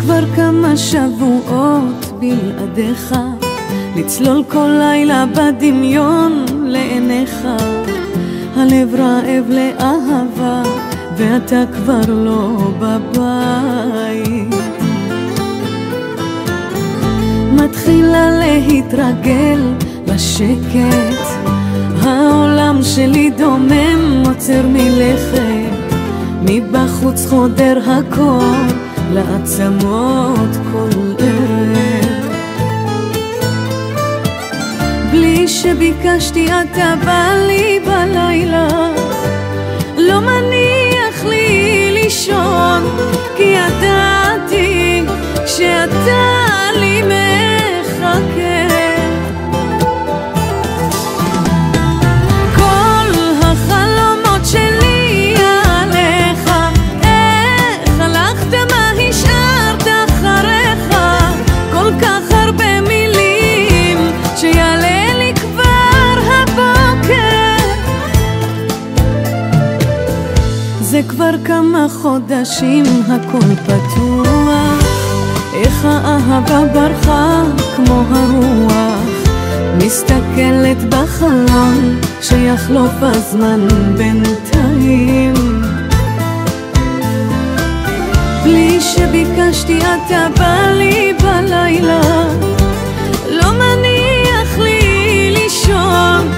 כבר כמה שבועות בלעדיך, לצלול כל לילה בדמיון לעיניך. הלב רעב לאהבה ואתה כבר לא בבית. מתחילה להתרגל לשקט, העולם שלי דומם עוצר מלכת. מבחוץ חודר הכל לעצמות כל ערב. בלי שביקשתי אתה בא לי בלילה, לא מניח לי לישון, כי ידעתי שאתה לי מחכה. כל החלומות שלי עליך, איך הלכת, מה השארת אחריך? כל כך הרבה מילים שיעלה לי כבר הבוקר. זה כבר כמה חודשים הכל פתוח, איך האהבה ברחה כמו הרוח. מסתכלת בחלון שיחלוף הזמן בינתיים. בלי שביקשתי אתה בא לי בלילה, לא מניח לי לישון,